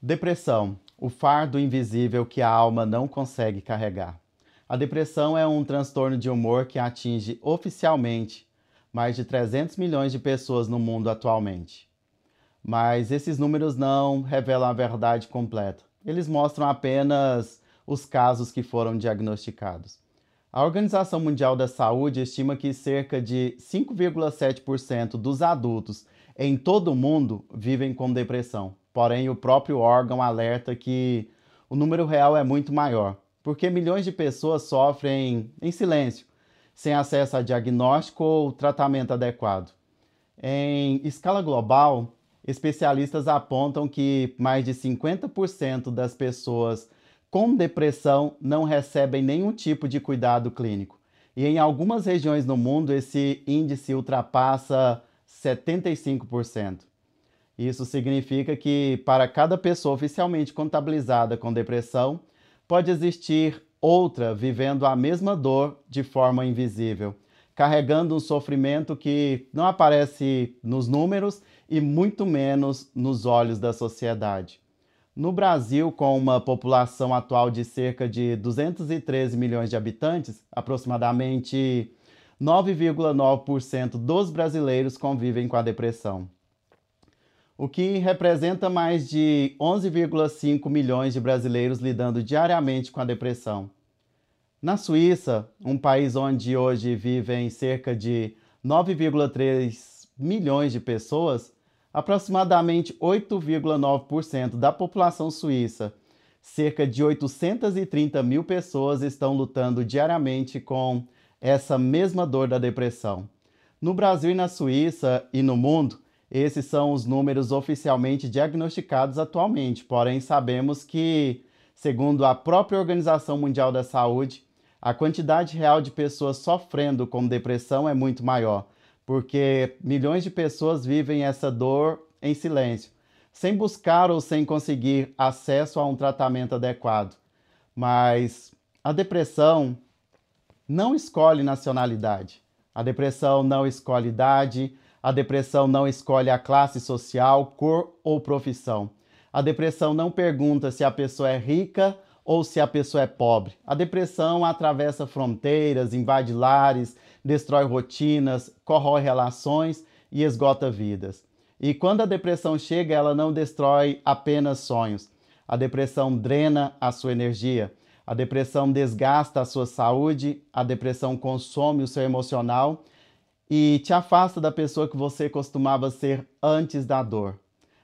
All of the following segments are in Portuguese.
Depressão, o fardo invisível que a alma não consegue carregar. A depressão é um transtorno de humor que atinge oficialmente mais de 300 milhões de pessoas no mundo atualmente. Mas esses números não revelam a verdade completa. Eles mostram apenas os casos que foram diagnosticados. A Organização Mundial da Saúde estima que cerca de 5,7% dos adultos em todo o mundo vivem com depressão. Porém, o próprio órgão alerta que o número real é muito maior, porque milhões de pessoas sofrem em silêncio, sem acesso a diagnóstico ou tratamento adequado. Em escala global, especialistas apontam que mais de 50% das pessoas com depressão não recebem nenhum tipo de cuidado clínico. E em algumas regiões no mundo, esse índice ultrapassa 75%. Isso significa que, para cada pessoa oficialmente contabilizada com depressão, pode existir outra vivendo a mesma dor de forma invisível, carregando um sofrimento que não aparece nos números e muito menos nos olhos da sociedade. No Brasil, com uma população atual de cerca de 213 milhões de habitantes, aproximadamente 9,9% dos brasileiros convivem com a depressão, o que representa mais de 11,5 milhões de brasileiros lidando diariamente com a depressão. Na Suíça, um país onde hoje vivem cerca de 9,3 milhões de pessoas, aproximadamente 8,9% da população suíça, cerca de 830 mil pessoas estão lutando diariamente com essa mesma dor da depressão. No Brasil e na Suíça e no mundo, esses são os números oficialmente diagnosticados atualmente, porém sabemos que, segundo a própria Organização Mundial da Saúde, a quantidade real de pessoas sofrendo com depressão é muito maior, porque milhões de pessoas vivem essa dor em silêncio, sem buscar ou sem conseguir acesso a um tratamento adequado. Mas a depressão não escolhe nacionalidade, a depressão não escolhe idade, a depressão não escolhe a classe social, cor ou profissão. A depressão não pergunta se a pessoa é rica ou se a pessoa é pobre. A depressão atravessa fronteiras, invade lares, destrói rotinas, corrói relações e esgota vidas. E quando a depressão chega, ela não destrói apenas sonhos. A depressão drena a sua energia. A depressão desgasta a sua saúde. A depressão consome o seu emocional e te afasta da pessoa que você costumava ser antes da dor.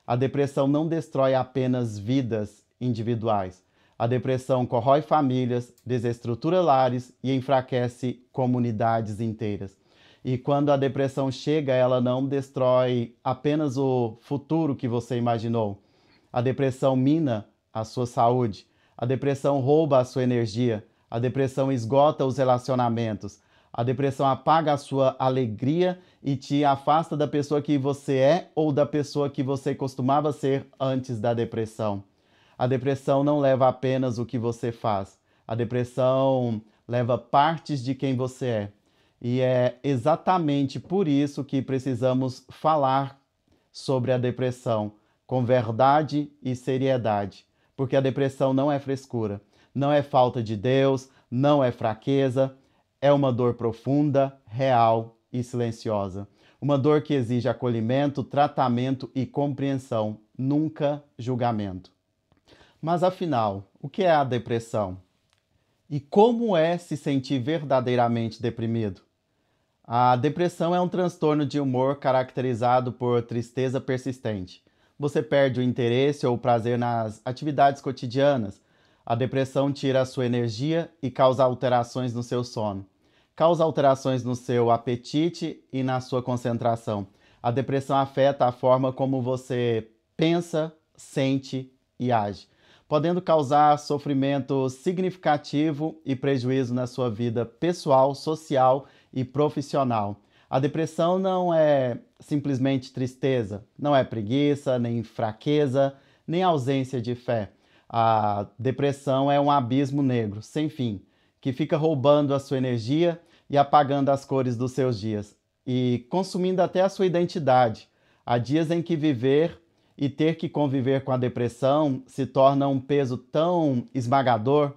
A depressão não destrói apenas vidas individuais. A depressão corrói famílias, desestrutura lares e enfraquece comunidades inteiras. E quando a depressão chega, ela não destrói apenas o futuro que você imaginou. A depressão mina a sua saúde. A depressão rouba a sua energia. A depressão esgota os relacionamentos. A depressão apaga a sua alegria e te afasta da pessoa que você é ou da pessoa que você costumava ser antes da depressão. A depressão não leva apenas o que você faz. A depressão leva partes de quem você é. E é exatamente por isso que precisamos falar sobre a depressão com verdade e seriedade. Porque a depressão não é frescura, não é falta de Deus, não é fraqueza. É uma dor profunda, real e silenciosa. Uma dor que exige acolhimento, tratamento e compreensão, nunca julgamento. Mas afinal, o que é a depressão? E como é se sentir verdadeiramente deprimido? A depressão é um transtorno de humor caracterizado por tristeza persistente. Você perde o interesse ou o prazer nas atividades cotidianas. A depressão tira a sua energia e causa alterações no seu sono. Causa alterações no seu apetite e na sua concentração. A depressão afeta a forma como você pensa, sente e age, podendo causar sofrimento significativo e prejuízo na sua vida pessoal, social e profissional. A depressão não é simplesmente tristeza, não é preguiça, nem fraqueza, nem ausência de fé. A depressão é um abismo negro, sem fim, que fica roubando a sua energia e apagando as cores dos seus dias, e consumindo até a sua identidade. Há dias em que viver e ter que conviver com a depressão se torna um peso tão esmagador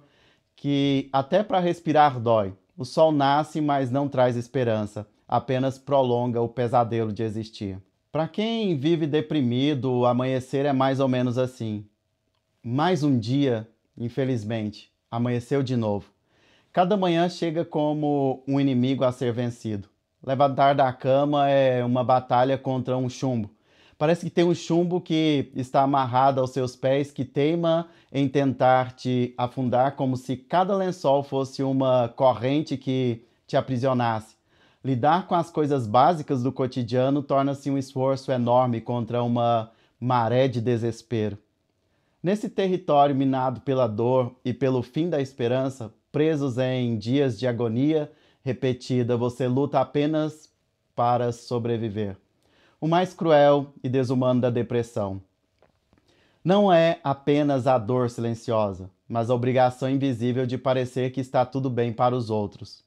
que até para respirar dói. O sol nasce, mas não traz esperança, apenas prolonga o pesadelo de existir. Para quem vive deprimido, o amanhecer é mais ou menos assim. Mais um dia, infelizmente, amanheceu de novo. Cada manhã chega como um inimigo a ser vencido. Levantar da cama é uma batalha contra um chumbo. Parece que tem um chumbo que está amarrado aos seus pés, que teima em tentar te afundar, como se cada lençol fosse uma corrente que te aprisionasse. Lidar com as coisas básicas do cotidiano torna-se um esforço enorme contra uma maré de desespero. Nesse território minado pela dor e pelo fim da esperança, presos em dias de agonia repetida, você luta apenas para sobreviver. O mais cruel e desumano da depressão não é apenas a dor silenciosa, mas a obrigação invisível de parecer que está tudo bem para os outros.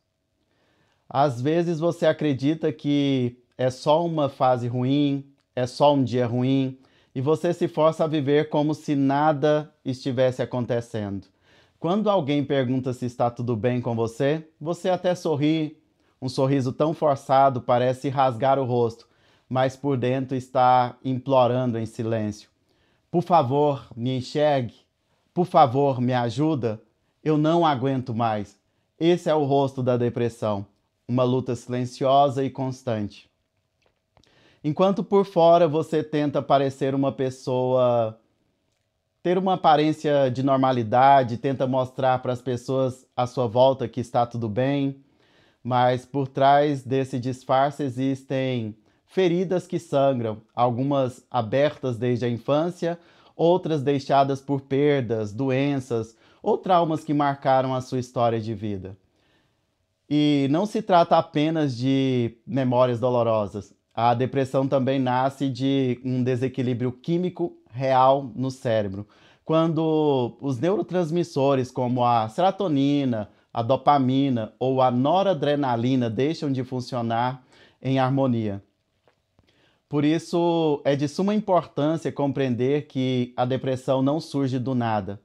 Às vezes você acredita que é só uma fase ruim, é só um dia ruim, e você se força a viver como se nada estivesse acontecendo. Quando alguém pergunta se está tudo bem com você, você até sorri. Um sorriso tão forçado parece rasgar o rosto, mas por dentro está implorando em silêncio. Por favor, me enxergue. Por favor, me ajuda. Eu não aguento mais. Esse é o rosto da depressão. Uma luta silenciosa e constante. Enquanto por fora você tenta parecer uma pessoa, ter uma aparência de normalidade, tenta mostrar para as pessoas à sua volta que está tudo bem, mas por trás desse disfarce existem feridas que sangram, algumas abertas desde a infância, outras deixadas por perdas, doenças ou traumas que marcaram a sua história de vida. E não se trata apenas de memórias dolorosas. A depressão também nasce de um desequilíbrio químico real no cérebro. Quando os neurotransmissores como a serotonina, a dopamina ou a noradrenalina deixam de funcionar em harmonia. Por isso, é de suma importância compreender que a depressão não surge do nada.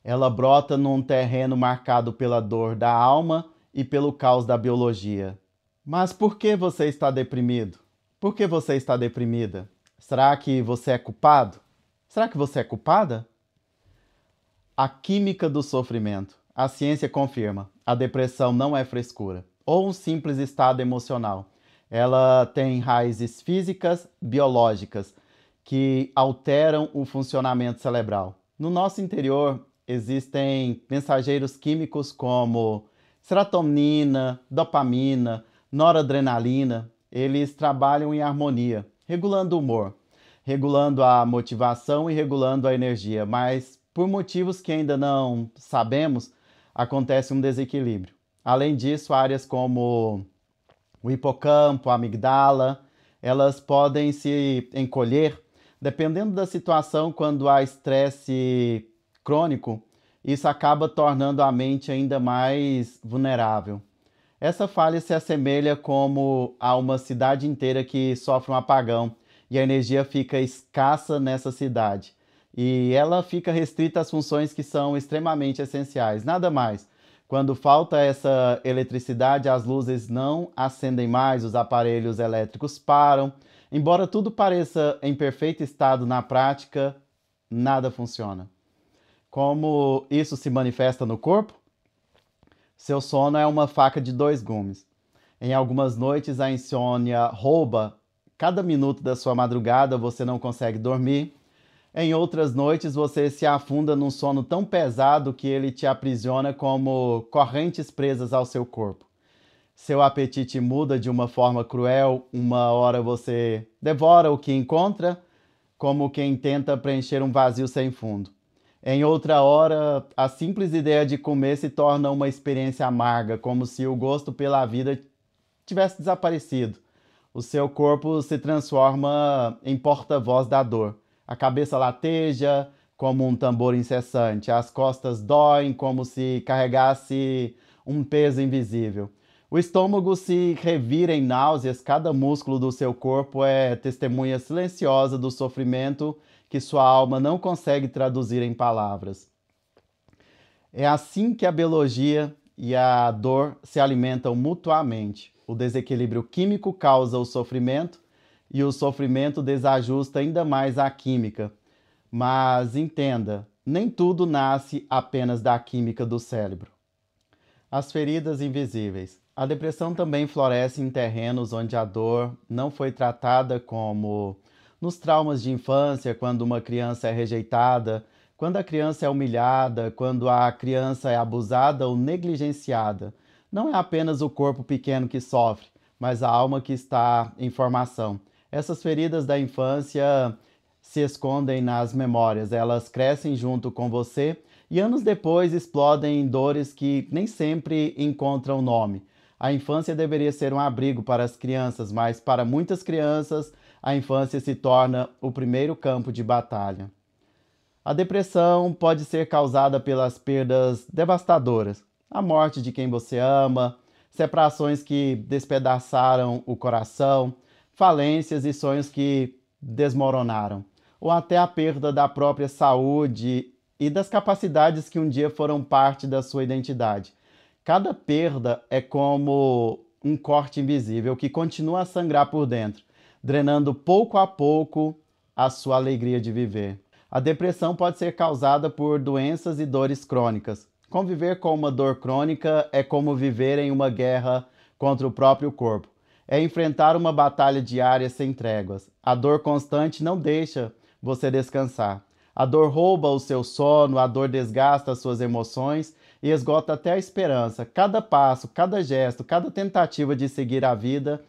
Ela brota num terreno marcado pela dor da alma e pelo caos da biologia. Mas por que você está deprimido? Por que você está deprimida? Será que você é culpado? Será que você é culpada? A química do sofrimento. A ciência confirma. A depressão não é frescura ou um simples estado emocional. Ela tem raízes físicas, biológicas, que alteram o funcionamento cerebral. No nosso interior existem mensageiros químicos como serotonina, dopamina, noradrenalina. Eles trabalham em harmonia, regulando o humor, regulando a motivação e regulando a energia, mas por motivos que ainda não sabemos, acontece um desequilíbrio. Além disso, áreas como o hipocampo, a amigdala, elas podem se encolher dependendo da situação. Quando há estresse crônico, isso acaba tornando a mente ainda mais vulnerável. Essa falha se assemelha como a uma cidade inteira que sofre um apagão e a energia fica escassa nessa cidade. E ela fica restrita às funções que são extremamente essenciais, nada mais. Quando falta essa eletricidade, as luzes não acendem mais, os aparelhos elétricos param. Embora tudo pareça em perfeito estado na prática, nada funciona. Como isso se manifesta no corpo? Seu sono é uma faca de dois gumes. Em algumas noites, a insônia rouba cada minuto da sua madrugada, você não consegue dormir. Em outras noites, você se afunda num sono tão pesado que ele te aprisiona como correntes presas ao seu corpo. Seu apetite muda de uma forma cruel, uma hora você devora o que encontra, como quem tenta preencher um vazio sem fundo. Em outra hora, a simples ideia de comer se torna uma experiência amarga, como se o gosto pela vida tivesse desaparecido. O seu corpo se transforma em porta-voz da dor. A cabeça lateja como um tambor incessante. As costas doem como se carregasse um peso invisível. O estômago se revira em náuseas. Cada músculo do seu corpo é testemunha silenciosa do sofrimento que sua alma não consegue traduzir em palavras. É assim que a biologia e a dor se alimentam mutuamente. O desequilíbrio químico causa o sofrimento e o sofrimento desajusta ainda mais a química. Mas entenda, nem tudo nasce apenas da química do cérebro. As feridas invisíveis. A depressão também floresce em terrenos onde a dor não foi tratada, como nos traumas de infância, quando uma criança é rejeitada, quando a criança é humilhada, quando a criança é abusada ou negligenciada. Não é apenas o corpo pequeno que sofre, mas a alma que está em formação. Essas feridas da infância se escondem nas memórias, elas crescem junto com você e anos depois explodem em dores que nem sempre encontram nome. A infância deveria ser um abrigo para as crianças, mas para muitas crianças, a infância se torna o primeiro campo de batalha. A depressão pode ser causada pelas perdas devastadoras, a morte de quem você ama, separações que despedaçaram o coração, falências e sonhos que desmoronaram, ou até a perda da própria saúde e das capacidades que um dia foram parte da sua identidade. Cada perda é como um corte invisível que continua a sangrar por dentro, drenando pouco a pouco a sua alegria de viver. A depressão pode ser causada por doenças e dores crônicas. Conviver com uma dor crônica é como viver em uma guerra contra o próprio corpo. É enfrentar uma batalha diária sem tréguas. A dor constante não deixa você descansar. A dor rouba o seu sono, a dor desgasta as suas emoções e esgota até a esperança. Cada passo, cada gesto, cada tentativa de seguir a vida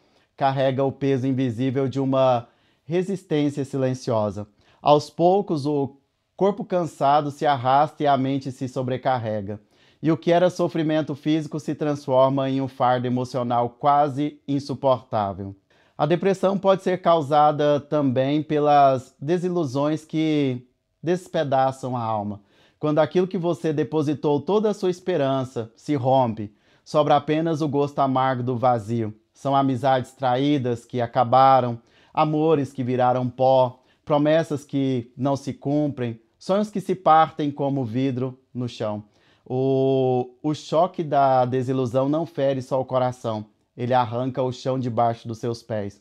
carrega o peso invisível de uma resistência silenciosa. Aos poucos, o corpo cansado se arrasta e a mente se sobrecarrega. E o que era sofrimento físico se transforma em um fardo emocional quase insuportável. A depressão pode ser causada também pelas desilusões que despedaçam a alma. Quando aquilo que você depositou toda a sua esperança se rompe, sobra apenas o gosto amargo do vazio. São amizades traídas que acabaram, amores que viraram pó, promessas que não se cumprem, sonhos que se partem como vidro no chão. O choque da desilusão não fere só o coração, ele arranca o chão debaixo dos seus pés.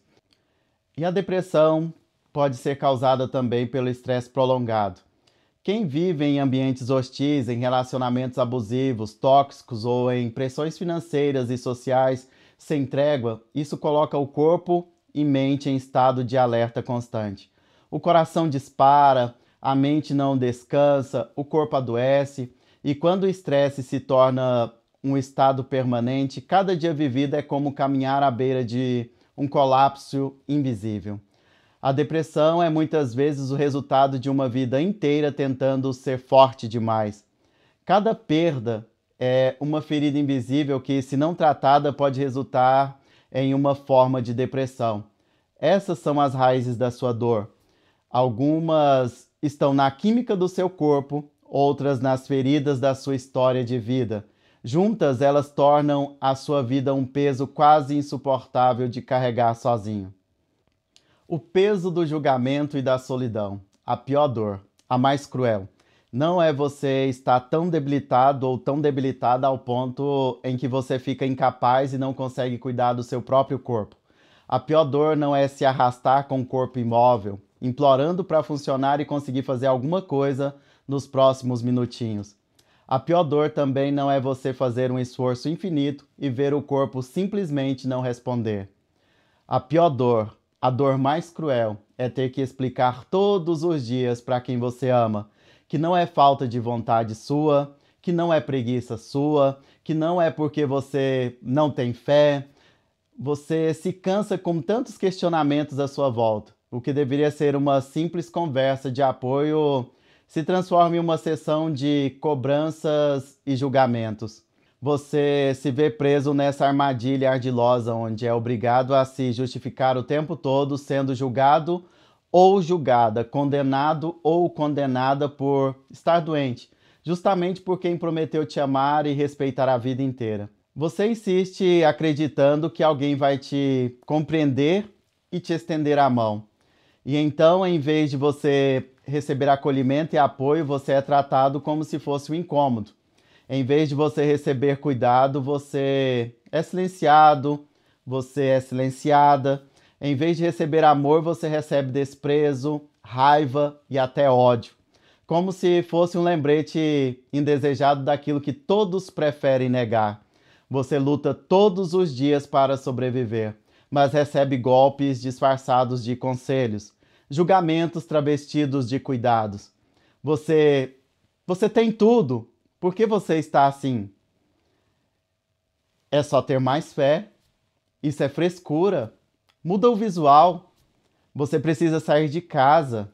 E a depressão pode ser causada também pelo estresse prolongado. Quem vive em ambientes hostis, em relacionamentos abusivos, tóxicos ou em pressões financeiras e sociais sem trégua, isso coloca o corpo e mente em estado de alerta constante. O coração dispara, a mente não descansa, o corpo adoece, e quando o estresse se torna um estado permanente, cada dia vivido é como caminhar à beira de um colapso invisível. A depressão é muitas vezes o resultado de uma vida inteira tentando ser forte demais. Cada perda é uma ferida invisível que, se não tratada, pode resultar em uma forma de depressão. Essas são as raízes da sua dor. Algumas estão na química do seu corpo, outras nas feridas da sua história de vida. Juntas, elas tornam a sua vida um peso quase insuportável de carregar sozinho. O peso do julgamento e da solidão, a pior dor, a mais cruel, não é você estar tão debilitado ou tão debilitada ao ponto em que você fica incapaz e não consegue cuidar do seu próprio corpo. A pior dor não é se arrastar com o corpo imóvel, implorando para funcionar e conseguir fazer alguma coisa nos próximos minutinhos. A pior dor também não é você fazer um esforço infinito e ver o corpo simplesmente não responder. A pior dor, a dor mais cruel, é ter que explicar todos os dias para quem você ama que não é falta de vontade sua, que não é preguiça sua, que não é porque você não tem fé. Você se cansa com tantos questionamentos à sua volta. O que deveria ser uma simples conversa de apoio se transforma em uma sessão de cobranças e julgamentos. Você se vê preso nessa armadilha ardilosa onde é obrigado a se justificar o tempo todo, sendo julgado ou julgada, condenado ou condenada por estar doente, justamente por quem prometeu te amar e respeitar a vida inteira. Você insiste acreditando que alguém vai te compreender e te estender a mão. E então, em vez de você receber acolhimento e apoio, você é tratado como se fosse um incômodo. Em vez de você receber cuidado, você é silenciado, você é silenciada. Em vez de receber amor, você recebe desprezo, raiva e até ódio. Como se fosse um lembrete indesejado daquilo que todos preferem negar. Você luta todos os dias para sobreviver, mas recebe golpes disfarçados de conselhos, julgamentos travestidos de cuidados. Você tem tudo. Por que você está assim? É só ter mais fé. Isso é frescura. Muda o visual. Você precisa sair de casa.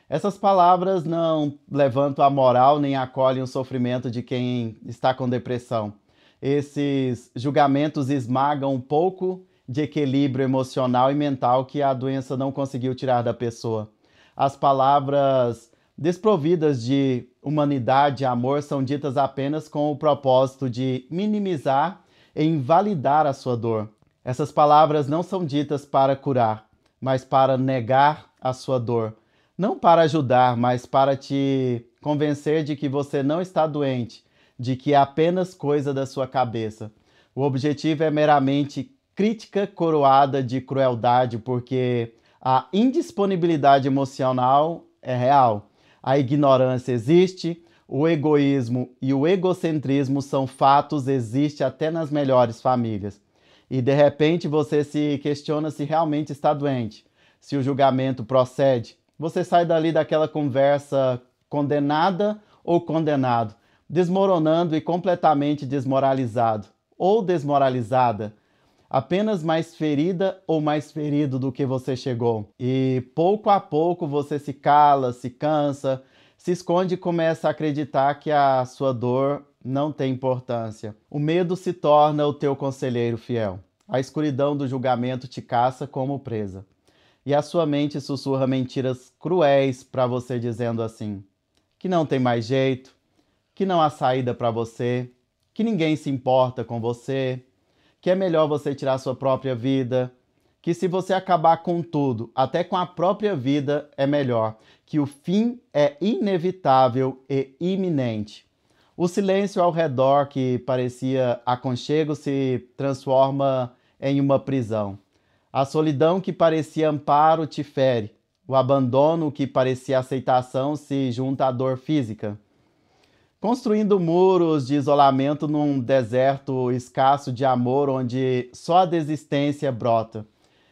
Essas palavras não levantam a moral nem acolhem o sofrimento de quem está com depressão. Esses julgamentos esmagam um pouco de equilíbrio emocional e mental que a doença não conseguiu tirar da pessoa. As palavras desprovidas de humanidade e amor são ditas apenas com o propósito de minimizar e invalidar a sua dor. Essas palavras não são ditas para curar, mas para negar a sua dor. Não para ajudar, mas para te convencer de que você não está doente, de que é apenas coisa da sua cabeça. O objetivo é meramente crítica coroada de crueldade, porque a indisponibilidade emocional é real. A ignorância existe, o egoísmo e o egocentrismo são fatos, existe até nas melhores famílias. E de repente você se questiona se realmente está doente, se o julgamento procede. Você sai dali daquela conversa condenada ou condenado, desmoronando e completamente desmoralizado ou desmoralizada, apenas mais ferida ou mais ferido do que você chegou. E pouco a pouco você se cala, se cansa, se esconde e começa a acreditar que a sua dor não tem importância. O medo se torna o teu conselheiro fiel. A escuridão do julgamento te caça como presa. E a sua mente sussurra mentiras cruéis para você, dizendo assim: que não tem mais jeito, que não há saída para você, que ninguém se importa com você, que é melhor você tirar sua própria vida, que se você acabar com tudo, até com a própria vida, é melhor, que o fim é inevitável e iminente. O silêncio ao redor, que parecia aconchego, se transforma em uma prisão. A solidão que parecia amparo te fere. O abandono que parecia aceitação se junta à dor física. Construindo muros de isolamento num deserto escasso de amor onde só a desistência brota.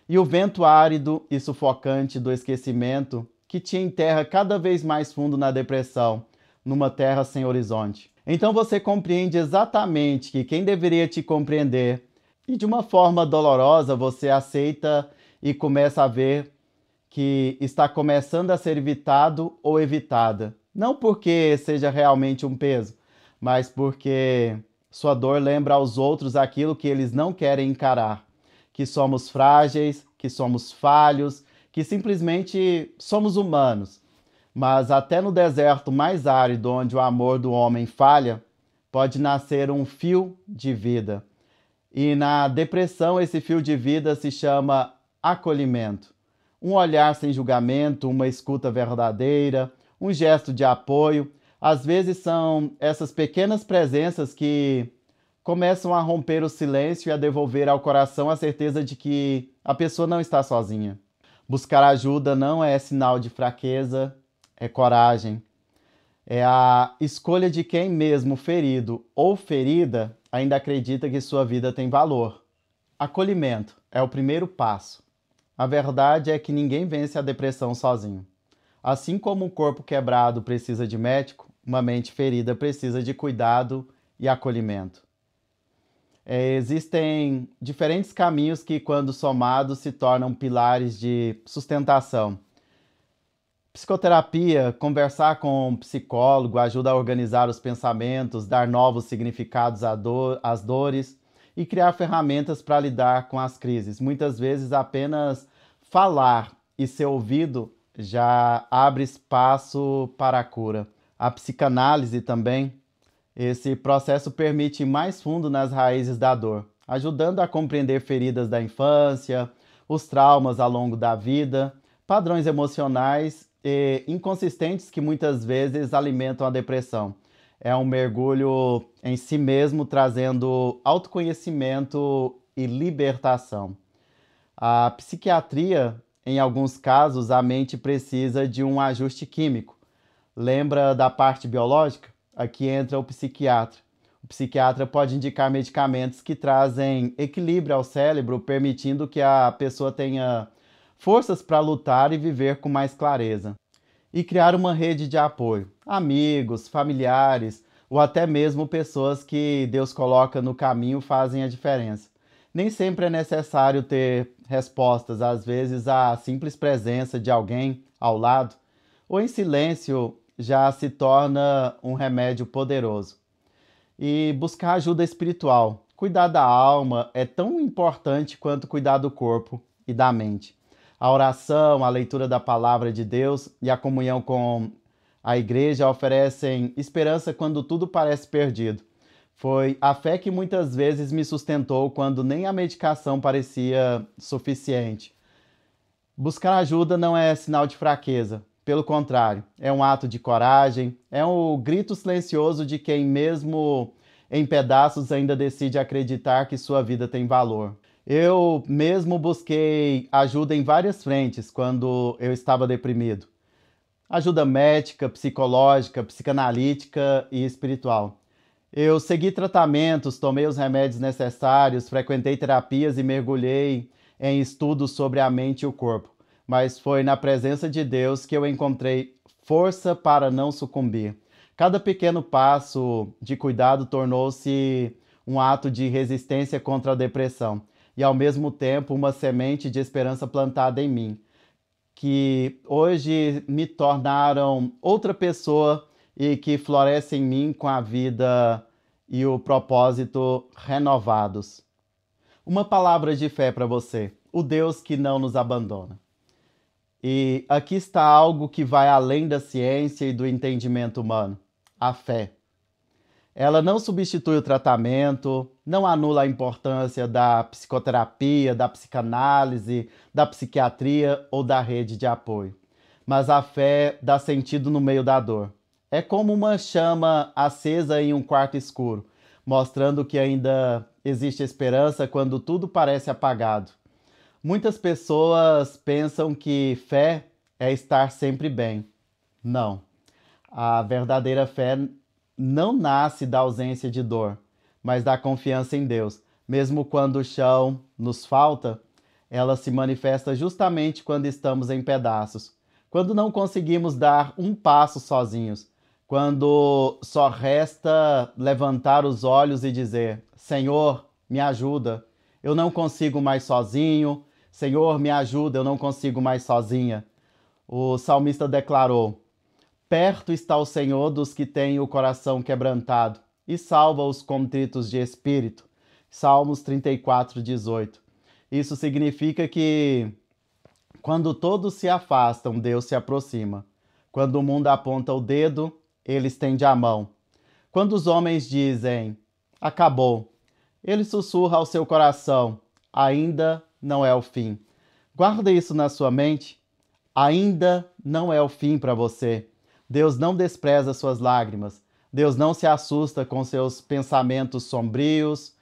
E o vento árido e sufocante do esquecimento que te enterra cada vez mais fundo na depressão, numa terra sem horizonte. Então você compreende exatamente que quem deveria te compreender, e de uma forma dolorosa você aceita e começa a ver que está começando a ser evitado ou evitada. Não porque seja realmente um peso, mas porque sua dor lembra aos outros aquilo que eles não querem encarar. Que somos frágeis, que somos falhos, que simplesmente somos humanos. Mas até no deserto mais árido, onde o amor do homem falha, pode nascer um fio de vida. E na depressão, esse fio de vida se chama acolhimento. Um olhar sem julgamento, uma escuta verdadeira, um gesto de apoio. Às vezes são essas pequenas presenças que começam a romper o silêncio e a devolver ao coração a certeza de que a pessoa não está sozinha. Buscar ajuda não é sinal de fraqueza, é coragem. É a escolha de quem mesmo ferido ou ferida ainda acredita que sua vida tem valor. Acolhimento é o primeiro passo. A verdade é que ninguém vence a depressão sozinho. Assim como um corpo quebrado precisa de médico, uma mente ferida precisa de cuidado e acolhimento. Existem diferentes caminhos que, quando somados, se tornam pilares de sustentação. Psicoterapia, conversar com um psicólogo ajuda a organizar os pensamentos, dar novos significados às dores e criar ferramentas para lidar com as crises. Muitas vezes apenas falar e ser ouvido já abre espaço para a cura. A psicanálise também, esse processo permite ir mais fundo nas raízes da dor, ajudando a compreender feridas da infância, os traumas ao longo da vida, padrões emocionais inconsistentes que muitas vezes alimentam a depressão. É um mergulho em si mesmo, trazendo autoconhecimento e libertação. A psiquiatria, em alguns casos, a mente precisa de um ajuste químico. Lembra da parte biológica? Aqui entra o psiquiatra. O psiquiatra pode indicar medicamentos que trazem equilíbrio ao cérebro, permitindo que a pessoa tenha forças para lutar e viver com mais clareza. E criar uma rede de apoio, amigos, familiares ou até mesmo pessoas que Deus coloca no caminho fazem a diferença. Nem sempre é necessário ter respostas, às vezes a simples presença de alguém ao lado ou em silêncio já se torna um remédio poderoso. E buscar ajuda espiritual. Cuidar da alma é tão importante quanto cuidar do corpo e da mente. A oração, a leitura da palavra de Deus e a comunhão com a igreja oferecem esperança quando tudo parece perdido. Foi a fé que muitas vezes me sustentou quando nem a medicação parecia suficiente. Buscar ajuda não é sinal de fraqueza. Pelo contrário, é um ato de coragem, é um grito silencioso de quem, mesmo em pedaços, ainda decide acreditar que sua vida tem valor. Eu mesmo busquei ajuda em várias frentes quando eu estava deprimido. Ajuda médica, psicológica, psicanalítica e espiritual. Eu segui tratamentos, tomei os remédios necessários, frequentei terapias e mergulhei em estudos sobre a mente e o corpo. Mas foi na presença de Deus que eu encontrei força para não sucumbir. Cada pequeno passo de cuidado tornou-se um ato de resistência contra a depressão e, ao mesmo tempo, uma semente de esperança plantada em mim, que hoje me tornaram outra pessoa e que floresce em mim com a vida e o propósito renovados. Uma palavra de fé para você: o Deus que não nos abandona. E aqui está algo que vai além da ciência e do entendimento humano: a fé. Ela não substitui o tratamento, não anula a importância da psicoterapia, da psicanálise, da psiquiatria ou da rede de apoio. Mas a fé dá sentido no meio da dor. É como uma chama acesa em um quarto escuro, mostrando que ainda existe esperança quando tudo parece apagado. Muitas pessoas pensam que fé é estar sempre bem. Não. A verdadeira fé não nasce da ausência de dor, mas da confiança em Deus. Mesmo quando o chão nos falta, ela se manifesta justamente quando estamos em pedaços, quando não conseguimos dar um passo sozinhos, quando só resta levantar os olhos e dizer: Senhor, me ajuda, eu não consigo mais sozinho. Senhor, me ajuda, eu não consigo mais sozinha. O salmista declarou: perto está o Senhor dos que têm o coração quebrantado e salva os contritos de espírito. Salmos 34:18. Isso significa que quando todos se afastam, Deus se aproxima. Quando o mundo aponta o dedo, ele estende a mão. Quando os homens dizem: acabou, ele sussurra ao seu coração: ainda não é o fim. Guarda isso na sua mente. Ainda não é o fim para você. Deus não despreza suas lágrimas. Deus não se assusta com seus pensamentos sombrios.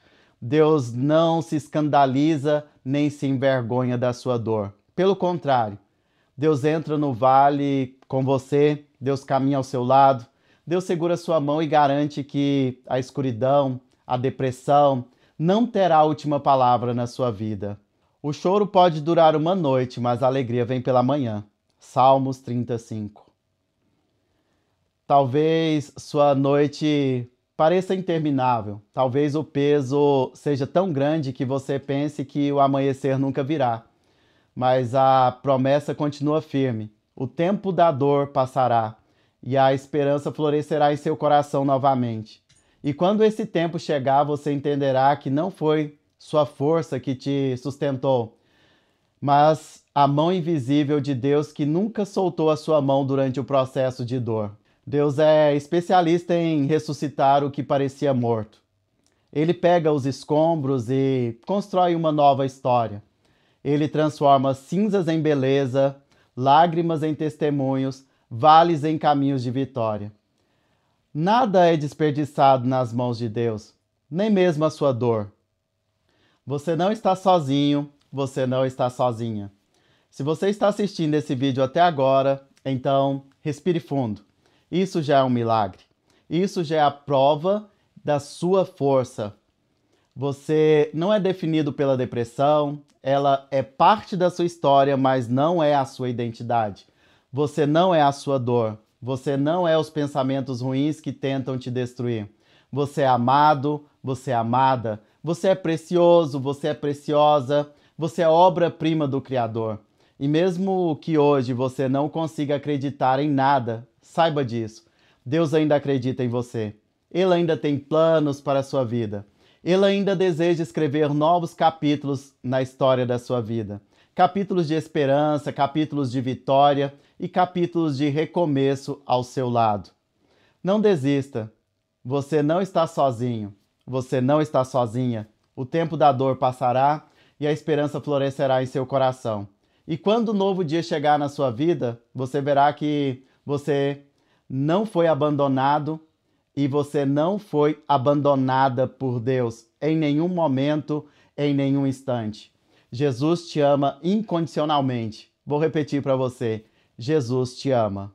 Deus não se escandaliza nem se envergonha da sua dor. Pelo contrário, Deus entra no vale com você, Deus caminha ao seu lado, Deus segura sua mão e garante que a escuridão, a depressão, não terá a última palavra na sua vida. O choro pode durar uma noite, mas a alegria vem pela manhã. Salmos 35. Talvez sua noite pareça interminável. Talvez o peso seja tão grande que você pense que o amanhecer nunca virá. Mas a promessa continua firme. O tempo da dor passará e a esperança florescerá em seu coração novamente. E quando esse tempo chegar, você entenderá que não foi sua força que te sustentou, mas a mão invisível de Deus que nunca soltou a sua mão durante o processo de dor. Deus é especialista em ressuscitar o que parecia morto. Ele pega os escombros e constrói uma nova história. Ele transforma cinzas em beleza, lágrimas em testemunhos, vales em caminhos de vitória. Nada é desperdiçado nas mãos de Deus, nem mesmo a sua dor. Você não está sozinho, você não está sozinha. Se você está assistindo esse vídeo até agora, então respire fundo. Isso já é um milagre. Isso já é a prova da sua força. Você não é definido pela depressão, ela é parte da sua história, mas não é a sua identidade. Você não é a sua dor. Você não é os pensamentos ruins que tentam te destruir. Você é amado, você é amada, você é precioso, você é preciosa, você é obra-prima do Criador. E mesmo que hoje você não consiga acreditar em nada, saiba disso. Deus ainda acredita em você. Ele ainda tem planos para a sua vida. Ele ainda deseja escrever novos capítulos na história da sua vida. Capítulos de esperança, capítulos de vitória e capítulos de recomeço ao seu lado. Não desista. Você não está sozinho. Você não está sozinha. O tempo da dor passará e a esperança florescerá em seu coração. E quando o novo dia chegar na sua vida, você verá que você não foi abandonado e você não foi abandonada por Deus em nenhum momento, em nenhum instante. Jesus te ama incondicionalmente. Vou repetir para você. Jesus te ama.